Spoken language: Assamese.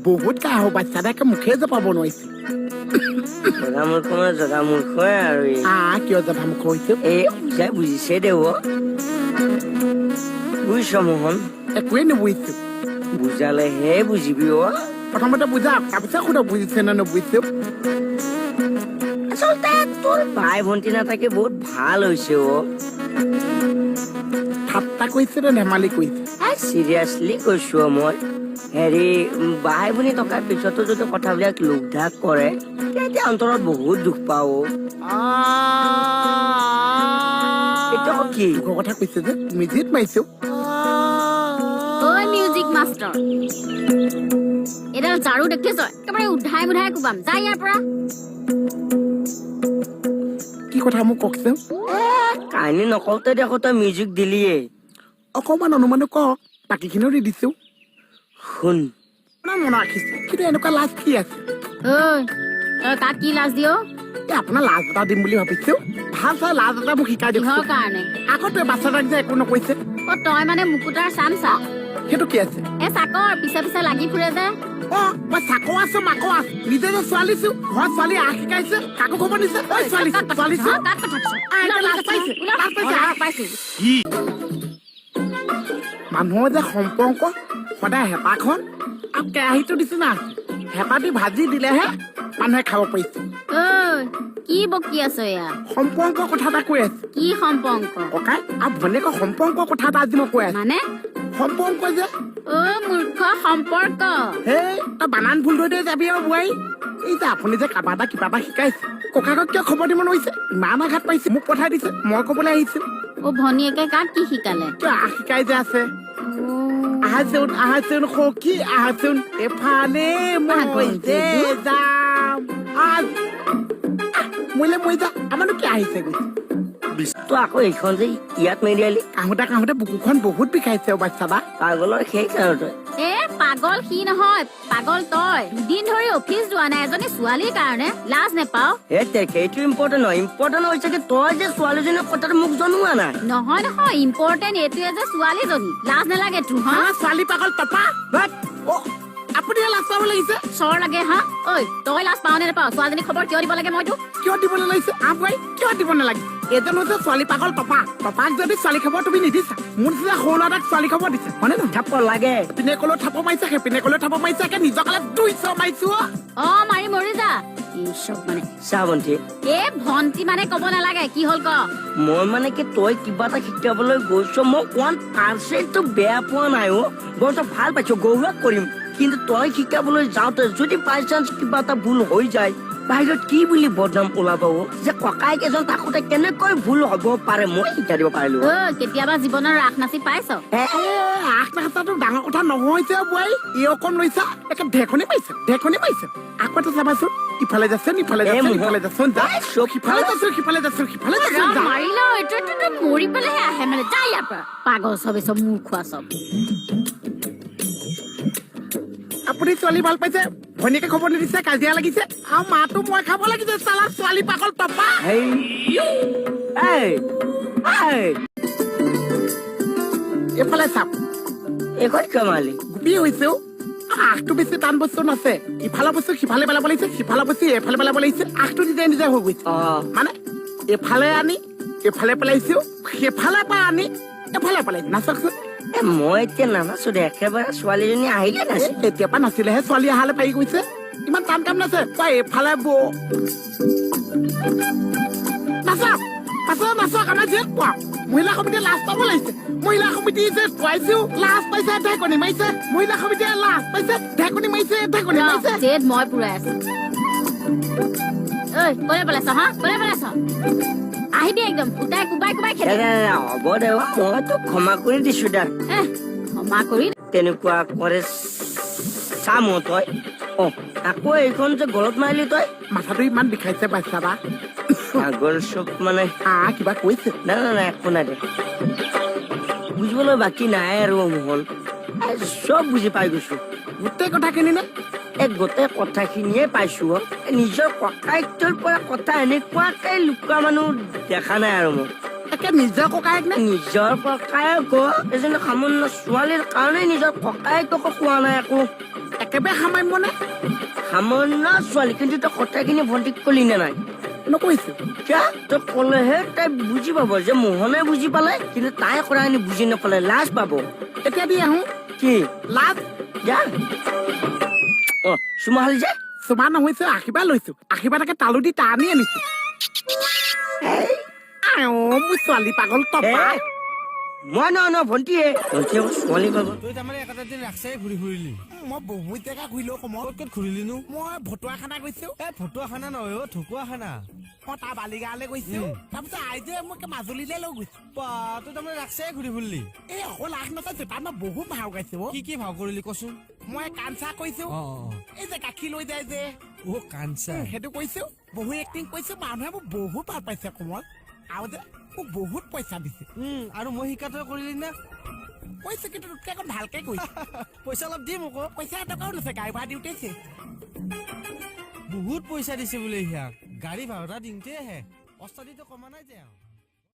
বহুত কাহ হ'ব বাচ্চাটাকে মুখে জপাব নোৱাৰিছে জগা মূৰ্খ আৰু কিয় জধা মুখ হৈছে এই বুজাই বুজিছে দে বুজিছ মোহন একোৱে নুবুজিছো বুজালেহে বুজিবি প্ৰথমতে বুজা তাৰপিছত সোধক বুজিছে নে নুবুজিছো আচলতে তোৰ ভাই ভণ্টি নাথাকে বহুত ভাল হৈছে ঠাট্টা কৰিছে নে ধেমালি কৰিছে চিৰিয়াছলি কৈছো মই হেৰি ভাই ভনী থকাৰ পিছতো যদি কথাবিলাক লোকধাক কৰে তেতিয়া অন্তৰত বহুত দুখ পাও এইটো কি কথা কৈছে যে মিউজিক মাৰিছো মিউজিক মাষ্টাৰ এডাল ঝাৰু দেখিছ একেবাৰে উধাই মুধাই কোবাম যা ইয়াৰ পৰা কি কথা মোক কওকচোন কাহিনী নকওঁতে দেখো তই মিউজিক দিলিয়ে অকমান অনুমানো কওক বাকীখিনিও দি দিছো শুন মনত ৰাখিছো কিন্তু এনেকুৱা লাজ কি আছে তই কাক কি লাজ দিয় আপোনাৰ লাজ এটা দিম বুলি ভাবিছো ভাল চাই লাজ এটা মোক শিকাই দিয়ক কিহৰ কাৰণে আগতে বাচ্চাটাক যে একো নকৈছে তই মানে মুকুতাৰ চামচা সেইটো কি আছে চাকৰ পিছে পিছে লাগি ফুৰে যে মই চাকো আছো মাকো আছো নিজে যে ছোৱালীছো ঘৰত ছোৱালী আহ শিকাইছে কাকো খবৰ দিছে মানুহৰ যে সম্পৰ্ক সদায় হেঁপাখন আৰু কেৰাহীটো দিছে না হেঁপা দি ভাজি দিলেহে মানুহে খাব পাৰিছে কি বকি আছ এয়া সম্পৰ্কৰ কথা এটা কৈ আছে কি সম্পৰ্ক ককাই আৰু ভনীয়েকৰ সম্পৰ্কৰ কথা এটা আজি মই কৈ আছো মানে সম্পৰ্ক যে মূৰ্খ সম্পৰ্ক তই বানান ভুল ধৰি দে যাবি আৰু বোৱাৰী এই যে আপুনি যে কাৰোবাৰ এটা কিবা এটা শিকাইছে ককাকক কিয় খবৰ দিব নোৱাৰিছে ইমান আঘাত পাইছে মোক পঠাই দিছে মই কবলৈ আহিছো ভনীয়েকে কাক কি শিকালে কিয় শিকাই যে আছে আহাচোন সখী আহাচোন এফালে মই যে যাম মৰিলে মৰি যা আমাৰনো কি আহিছে গৈছে তই আকৌ এইখন যে ইয়াত মেৰিয়ালি কাহোঁতে বুকুখন বহুত বিষাইছে বাচ্চা বা পাগলৰ শেষ আৰু তই পাগল সি নহয় পাগল তই দুদিন ধৰি অফিচ যোৱা নাই এজনী ছোৱালীৰ কাৰণে লাজ নেপাও সেইটো ইম্পৰ্টেণ্ট নহয় ইম্পৰ্টেণ্ট হৈছে কি তই যে ছোৱালীজনীৰ কথাটো মোক জনোৱা নাই নহয় ইম্পৰ্টেণ্ট এইটোৱে যে ছোৱালীজনী লাজ নালাগে তোৰ ছোৱালী পাগল টপা আপুনি লাজ পাব লাগিছে চৰ লাগে তই লাজ পাও নে নাপাও ছোৱালীজনী খবৰ কিয় দিব লাগে মইতো কিয় দিব নালাগিছে কিয় দিব নালাগে এজন হৈছে ছোৱালী পাগল টপাক যদি ছোৱালী খবৰ তুমি নিদিছা মোৰ নিচিনা সৰু ল'ৰাক ছোৱালী খবৰ দিছে হয়নে নহয় থাপ লাগে পিনে কলেও থাপ মাৰিছে সেইপিনে কলেও থাপ মাৰিছে নিজৰ কালে 200 মাৰিছো মাৰি মৰি যা মানে চা ভণ্টি ভণ্টি মানে কব নালাগে কি হল ক মই মানে কি তই কিবা এটা শিকাবলৈ গৈছ মই 1% বেয়া পোৱা নাই বৰ ভাল পাইছো গৌৰৱ কৰিম কিন্তু তই শিকাবলৈ যাওঁতে যদি বাই চান্স কিবা এটা ভুল হৈ যায় বাহিৰত কি বুলি বদনাম ওলাব যে ককাইক এজন থাকোতে কেনেকৈ ভুল হব পাৰে মই শিকাই দিব পাৰিলো কেতিয়াবা জীৱনৰ ৰাস নাচি পাইছ ৰাস নাচাটো ডাঙৰ কথা নহয় যে বোৱাৰী এই অকণ লৈছা একে ঢেকনি পাইছে আকৌ এটা চাবাচোন ইফালে যাচোন ইফালে যাচোন সিফালে যাচোন মাৰি ল এইটো মৰি পেলাইহে আহে মানে যা ইয়াৰ পৰা পাগল চবে চব মূৰ খোৱা চব আপুনি ছোৱালী ভাল পাইছে ভনীয়েকে খবৰ নিদিছে কাজিয়া লাগিছে আৰু মাতো মই খাব লাগিছে চালা ছোৱালী পাগল পাপা এফালে চাপ এইখন কমালি গোপী হৈছেও আখটো বেছি টান বস্তু নাছে ইফালৰ বস্তু সিফালে পেলাব লাগিছে সিফালৰ বস্তু এফালে পেলাব লাগিছে আখটো নিজে নিজে হৈ গৈছে মানে এফালে আনি এফালে পেলাইছো সেইফালে পৰা আনি এফালে পেলাইছো নাচকচোন মই এতিয়া নানাচো দে একেবাৰে ছোৱালীজনী আহিলে নাচে এতিয়া পৰা নাছিলেহে ছোৱালী আহালে পাৰি গৈছে ইমান টান কাম নাছে তই এইফালে নাচক আমাৰ যিহেতু কোৱা মহিলা সমিতিয়ে লাজ পাব লাগিছে মহিলা সমিতি যে খুৱাইছেও লাজ পাইছে ঢেকনি মাৰিছে মহিলা সমিতিয়ে লাজ পাইছে ঢেকনি মাৰিছে মই পুৰাই আছো কলে পেলাইছ কলে পেলাইছ আহিবি একদম উতাই কুবাই খেলে হ'ব দে মইতো ক্ষমা কৰি দিছো দা ক্ষমা কৰি তেনেকুৱা কৰে চাম তই আকৌ এইখন যে গলত মাৰিলি তই মাথাটো ইমান বিষাইছে বাচ্চা বা আগৰ চব মানে কিবা কৈছে নাই একো নাই দে বুজিবলৈ বাকী নাই আৰু মোহন চব বুজি পাই গৈছো গোটেই কথাখিনি নে গোটেই কথাখিনিয়ে পাইছো নিজৰ ককায়েকৰ পৰা কথা এনেকুৱাকে লুকুৱা মানুহ দেখা নাই আৰু মোক নিজৰ ককায়েক নে নিজৰ ককায়েক এজনী সামান্য ছোৱালীৰ কাৰণে নিজৰ ককায়েকক কোৱা নাই আকৌ একেবাৰে সামান্যনে সামান্য ছোৱালী কিন্তু তই কথাখিনি ভণ্টিক কলি নে নাই নকৈছো কিয় তই কলেহে তাই বুজি পাব যে মোহনে বুজি পালে কিন্তু তাই কথাখিনি বুজি নাপালে লাজ পাব এতিয়া দি আহো কি লাজ যা অ চুমাহালি যে চুমা নহৈছো আশীৰ্বাদ লৈছো আশীৰ্বাদকে তালু দি টানি আনিছো মোৰ ছোৱালী পাগল তপা মই নহয় ভণ্টিয়ে ভণ্টিয়ে ছোৱালী পাব তই তাৰমানে এটা দিন ৰাস্তাই ঘূৰি ফুৰিলি মই বহুত জেগা ঘূৰিলো সময় ক'ত ক'ত ঘূৰিলিনো মই ভতুৱাখানা গৈছো এ ফটুৱাখানা নহয় অ ঢকুৱাখানা মই তাৰ বালিগাঁৱলৈ গৈছো তাৰপিছত আইজে মোক মাজুলীলৈ লৈ গৈছো বা তই তাৰমানে ৰাস্তাই ঘূৰি ফুৰিলি এই অকল আগ নচাইছো তাত মই বহুত ভাও গাইছো কি ভাও কৰিলি কচোন মই কাঞ্চা কৈছো অ এই যে গাখীৰ লৈ যায় যে অ কাঞ্চা সেইটো কৈছো বহু এক্টিং কৰিছো মানুহে মোক বহুত ভাল পাইছে কমল আৰু যে মোক বহুত পইচা দিছে আৰু মই শিকা তই কৰিলি না কৈছো কিন্তু তোতকে অকণ ভালকে কৈছো পইচা অলপ দিম আকৌ পইচা এটকাও লৈছে গাড়ী ভাড়া দিওঁতেছে বহুত পইচা দিছে বোলে সিয়াক গাড়ী ভাড়া দিওঁতেহে অস্তাদিতো কমা নাই যে